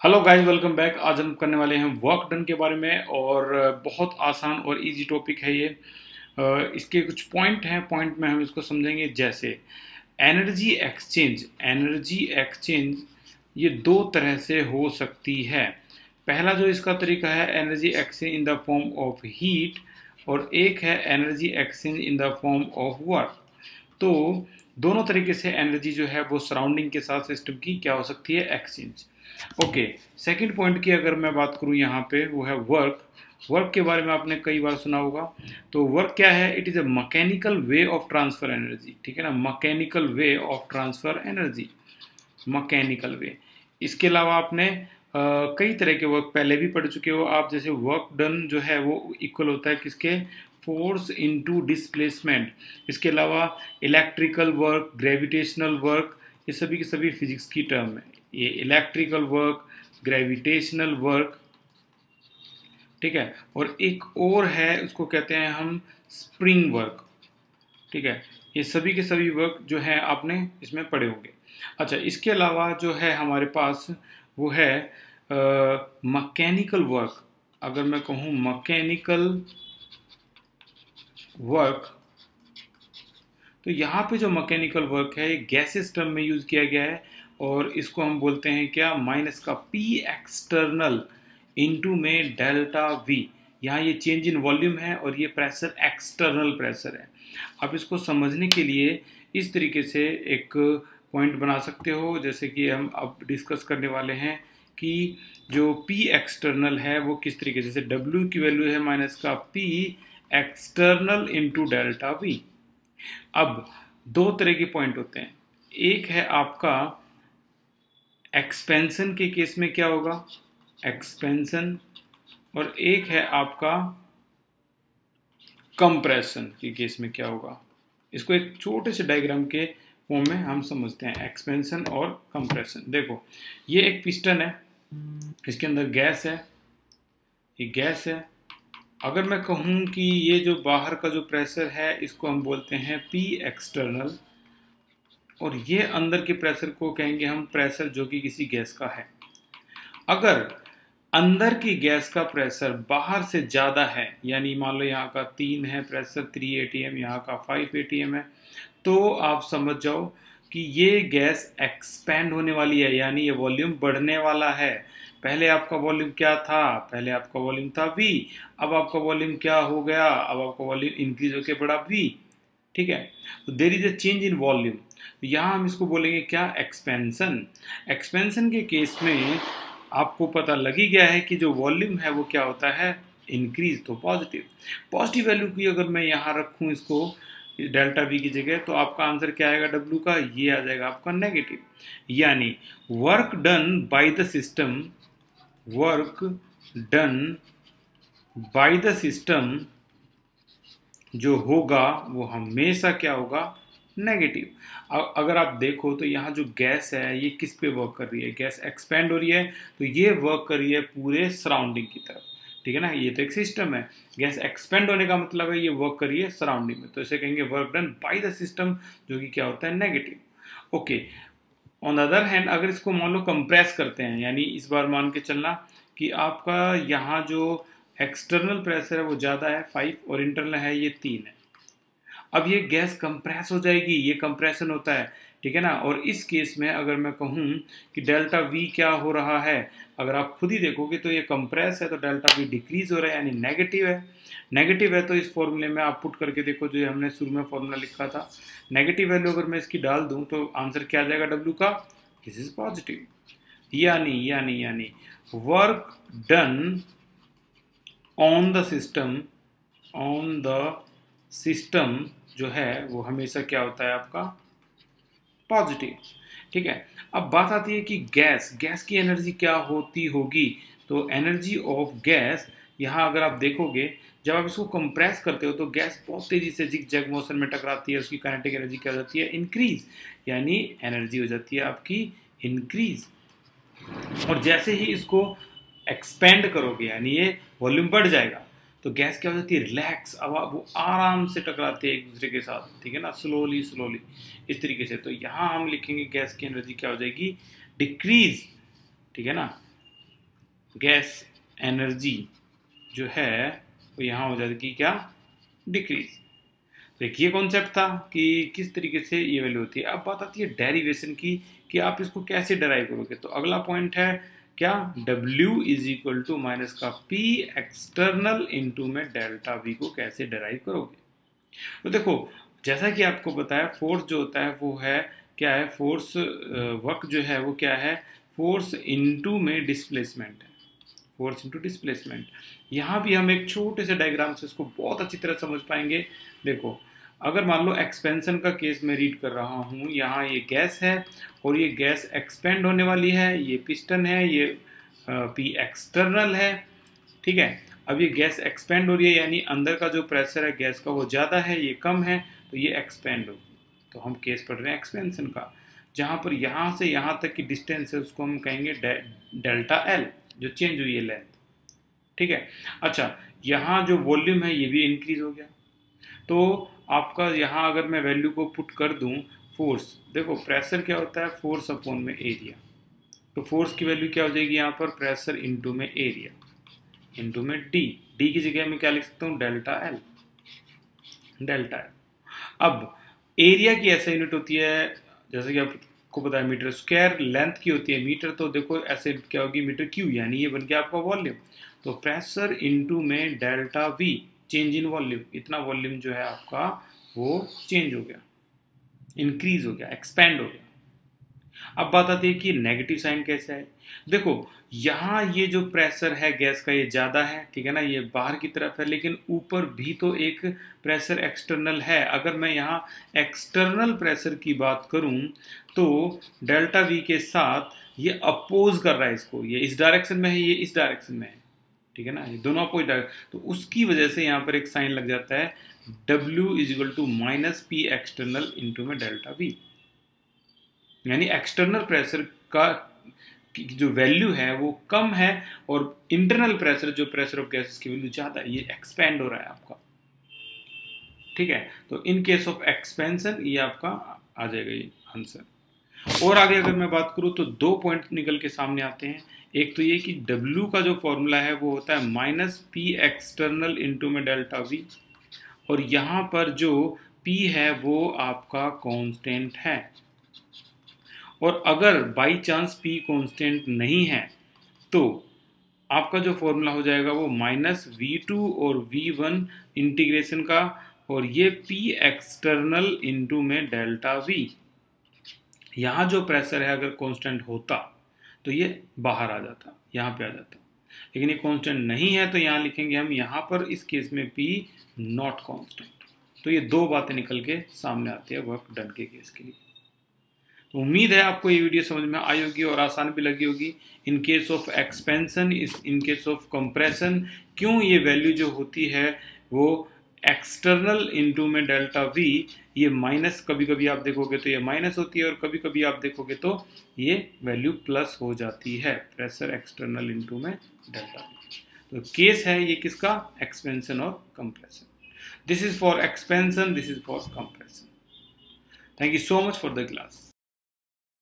Hello guys, welcome back. आज हम करने वाले हैं वर्क डन के बारे में और बहुत आसान और इजी टॉपिक है ये। इसके कुछ पॉइंट हैं, पॉइंट में हम इसको समझेंगे। जैसे एनर्जी एक्सचेंज ये दो तरह से हो सकती है। पहला जो इसका तरीका है energy exchange in the form of heat, और एक है energy exchange in the form of work. तो दोनों तरीके से एनर्जी जो है वो सराउंडिंग के साथ सिस्टम की क्या हो सकती है, एक्सचेंज। ओके, सेकंड पॉइंट की अगर मैं बात करूं यहाँ पे, वो है वर्क। वर्क के बारे में आपने कई बार सुना होगा। तो वर्क क्या है? It is a mechanical way of transfer energy. ठीक है ना, mechanical way of transfer energy, mechanical वे। इसके अलावा आपने कई तरह के वर्क पहले भी पढ़ चुके हो आप। जैसे वर्क डन जो है वो इक्वल होता है किसके? Force into displacement. इसके अलावा इलेक्ट्रिकल वर्क, ग्रेविटेशनल वर्क, ये सभी के सभी फिजिक्स की टर्म है। ये इलेक्ट्रिकल वर्क, ग्रेविटेशनल वर्क, ठीक है। और एक और है, उसको कहते हैं हम स्प्रिंग वर्क। ठीक है, ये सभी के सभी वर्क जो है आपने इसमें पढ़े होंगे। अच्छा, इसके अलावा जो है हमारे पास वो है मैकेनिकल वर्क। अगर मैं कहूँ मैकेनिकल वर्क, तो यहाँ पे जो मैकेनिकल वर्क है ये गैसेस टर्म में यूज किया गया है, और इसको हम बोलते हैं क्या? माइनस का P एक्सटर्नल इनटू में डेल्टा V। यहाँ ये चेंज इन वॉल्यूम है और ये प्रेशर एक्सटर्नल प्रेशर है। अब इसको समझने के लिए इस तरीके से एक पॉइंट बना सकते हो, जैसे कि हम अब डिस्कस करने वाले हैं कि जो P एक्सटर्नल है वो किस तरीके से, जैसे W की वैल्यू है माइनस का P external into delta V। अब दो तरह के पॉइंट होते हैं। एक है आपका एक्सपेंशन के केस में क्या होगा, एक्सपेंशन, और एक है आपका कंप्रेशन के केस में क्या होगा। इसको एक छोटे से डायग्राम के फॉर्म में हम समझते हैं, एक्सपेंशन और कंप्रेशन। देखो, ये एक पिस्टन है, इसके अंदर गैस है, ये गैस है। अगर मैं कहूँ कि ये जो बाहर का जो प्रेशर है इसको हम बोलते हैं P एक्सटर्नल, और ये अंदर के प्रेशर को कहेंगे हम प्रेशर जो कि किसी गैस का है। अगर अंदर की गैस का प्रेशर बाहर से ज़्यादा है, यानी मान लो यहाँ का 3 है प्रेशर 3 atm, यहाँ का 5 atm है, तो आप समझ जाओ कि ये गैस एक्सपैंड होने वाली है, यानी ये वॉल्यूम बढ़ने वाला है। पहले आपका वॉल्यूम क्या था? पहले आपका वॉल्यूम था V। अब आपका वॉल्यूम क्या हो गया? अब आपका वॉल्यूम इंक्रीज होकर बढ़ा V। ठीक है, तो there is a change in volume. यहाँ हम इसको बोलेंगे क्या? एक्सपेंशन। एक्सपेंशन के केस में आपको पता लग ही गया है कि जो वॉल्यूम है वो क्या होता है? इंक्रीज। तो पॉजिटिव। पॉजिटिव वैल्यू की अगर मैं यहाँ रखूँ इसको डेल्टा V की जगह, तो आपका आंसर क्या आएगा W का? ये आ जाएगा आपका नेगेटिव। यानी work done by the system, work done by the system जो होगा वो हमेशा क्या होगा? नेगेटिव। अगर आप देखो तो यहाँ जो गैस है ये किस पे वर्क कर रही है? गैस एक्सपेंड हो रही है, तो ये वर्क कर रही है पूरे सराउंडिंग की तरफ। ठीक है ना, ये तो एक सिस्टम है। गैस एक्सपेंड होने का मतलब है ये वर्क कर रही है सराउंडिंग में, तो इसे कहेंगे work done by the system, जो कि क्या होता है? Negative. Okay, on the other hand अगर इसको मान लो कंप्रेस करते हैं, यानी इस बार मान के चलना कि आपका यहाँ जो एक्सटर्नल प्रेशर है वो ज़्यादा है 5, और इंटरनल है ये 3 है। अब ये गैस कंप्रेस हो जाएगी, ये कंप्रेशन होता है। ठीक है ना, और इस केस में अगर मैं कहूँ कि डेल्टा V क्या हो रहा है, अगर आप खुद ही देखोगे तो ये कंप्रेस है, तो डेल्टा V डिक्रीज हो रहा है, यानी नेगेटिव है। नेगेटिव है तो इस फॉर्मूले में आप पुट करके देखो, जो हमने शुरू में फॉर्मूला लिखा था, नेगेटिव वैल्यू अगर मैं इसकी डाल दूं तो आंसर क्या आ जाएगा W का? This is positive. यानी work done on the system, on the system जो है वो हमेशा क्या होता है आपका? पॉजिटिव। ठीक है, अब बात आती है कि गैस की एनर्जी क्या होती होगी। तो एनर्जी ऑफ गैस, यहाँ अगर आप देखोगे जब आप इसको कंप्रेस करते हो तो गैस बहुत तेजी से जिग-जैग मोशन में टकराती है, उसकी काइनेटिक एनर्जी क्या हो जाती है? इंक्रीज। यानी एनर्जी हो जाती है आपकी इंक्रीज। और जैसे ही इसको एक्सपेंड करोगे, यानी ये वॉल्यूम बढ़ जाएगा, तो गैस क्या हो जाती है? रिलैक्स। अब वो आराम से टकराते हैं एक दूसरे के साथ। ठीक है ना, स्लोली स्लोली इस तरीके से। तो यहाँ हम लिखेंगे गैस की एनर्जी क्या हो जाएगी? डिक्रीज। ठीक है ना, गैस एनर्जी जो है वो यहाँ हो जाएगी क्या, डिक्रीज। तो एक ये कॉन्सेप्ट था कि किस तरीके से ये वैल्यू होती है। अब बात आती है डेरिवेशन की कि आप इसको कैसे डेराइव करोगे। तो अगला पॉइंट है क्या, W is equal to minus का P एक्सटर्नल इंटू में डेल्टा V को कैसे डेराइव करोगे। तो देखो जैसा कि आपको बताया फोर्स जो होता है वो है क्या है, फोर्स वर्क जो है वो क्या है, फोर्स इनटू में डिस्प्लेसमेंट है, फोर्स इनटू डिस्प्लेसमेंट। यहाँ भी हम एक छोटे से डायग्राम से इसको बहुत अच्छी तरह समझ पाएंगे। देखो अगर मान लो एक्सपेंशन का केस मैं रीड कर रहा हूँ, यहाँ ये गैस है और ये गैस एक्सपेंड होने वाली है, ये पिस्टन है, ये P एक्सटर्नल है, ठीक है। अब ये गैस एक्सपेंड हो रही है यानी अंदर का जो प्रेशर है गैस का वो ज़्यादा है, ये कम है, तो ये एक्सपेंड होगी। तो हम केस पढ़ रहे हैं एक्सपेंशन का, जहाँ पर यहाँ से यहाँ तक की डिस्टेंस है उसको हम कहेंगे डेल्टा एल, जो चेंज हुई है लेंथ, ठीक है। अच्छा यहाँ जो वॉल्यूम है ये भी इंक्रीज हो गया। तो आपका यहाँ अगर मैं वैल्यू को पुट कर दूँ, फोर्स, देखो प्रेशर क्या होता है, फोर्स अपॉन में एरिया। तो फोर्स की वैल्यू क्या हो जाएगी यहाँ पर, प्रेशर इंटू में एरिया इंटू में डी की जगह मैं क्या लिख सकता हूँ, डेल्टा एल। अब एरिया की ऐसे यूनिट होती है जैसे कि आपको पता है मीटर स्क्वायर, लेंथ की होती है मीटर, तो देखो ऐसे क्या होगी, मीटर क्यू, यानी ये बन गया आपका वॉल्यूम। तो प्रेशर इंटू में delta we, change in volume, इतना वॉल्यूम जो है आपका वो चेंज हो गया, इंक्रीज हो गया, एक्सपेंड हो गया। अब बात आती है कि नेगेटिव साइन कैसे है। देखो यहाँ ये जो प्रेशर है गैस का ये ज़्यादा है, ठीक है ना, ये बाहर की तरफ है, लेकिन ऊपर भी तो एक प्रेशर एक्सटर्नल है। अगर मैं यहाँ एक्सटर्नल प्रेशर की बात करूँ तो डेल्टा वी के साथ ये अपोज कर रहा है इसको, ये इस डायरेक्शन में है, ये इस डायरेक्शन में है, ठीक है ना, ये दोनों अपोज डायरेक्शन। तो उसकी वजह से यहाँ पर एक साइन लग जाता है, W is equal to minus P external into में डेल्टा वी, यानी एक्सटर्नल प्रेशर का जो वैल्यू है वो कम है और इंटरनल प्रेशर, जो प्रेशर ऑफ गैसेस की वैल्यू ज़्यादा है, ये एक्सपेंड हो रहा है आपका, ठीक है। तो इन केस ऑफ एक्सपेंशन ये आपका आ जाएगा ये आंसर। और आगे अगर मैं बात करूँ तो दो पॉइंट निकल के सामने आते हैं। एक तो ये कि W का जो फॉर्मूला है वो होता है माइनस P एक्सटर्नल इंटू में डेल्टा V, और यहाँ पर जो P है वो आपका कांस्टेंट है। और अगर बाई चांस P कांस्टेंट नहीं है तो आपका जो फॉर्मूला हो जाएगा वो माइनस V2 और V1 इंटीग्रेशन का, और ये P एक्सटर्नल इंटू में डेल्टा V। यहाँ जो प्रेशर है अगर कांस्टेंट होता तो ये बाहर आ जाता, यहाँ पे आ जाता, लेकिन ये कांस्टेंट नहीं है तो यहाँ लिखेंगे हम, यहाँ पर इस केस में P नॉट कांस्टेंट। तो ये दो बातें निकल के सामने आती है वर्क डन के केस के लिए। तो उम्मीद है आपको ये वीडियो समझ में आई होगी और आसान भी लगी होगी। In case of expansion, in case of compression, क्यों ये वैल्यू जो होती है वो एक्सटर्नल इंटू में डेल्टा वी, ये माइनस, कभी कभी आप देखोगे तो ये माइनस होती है और कभी कभी आप देखोगे तो ये वैल्यू प्लस हो जाती है, प्रेशर एक्सटर्नल इंटू में डेल्टा वी। तो केस है ये किसका, एक्सपेंशन और compression. This is for expansion, this is for compression. Thank you so much for the class.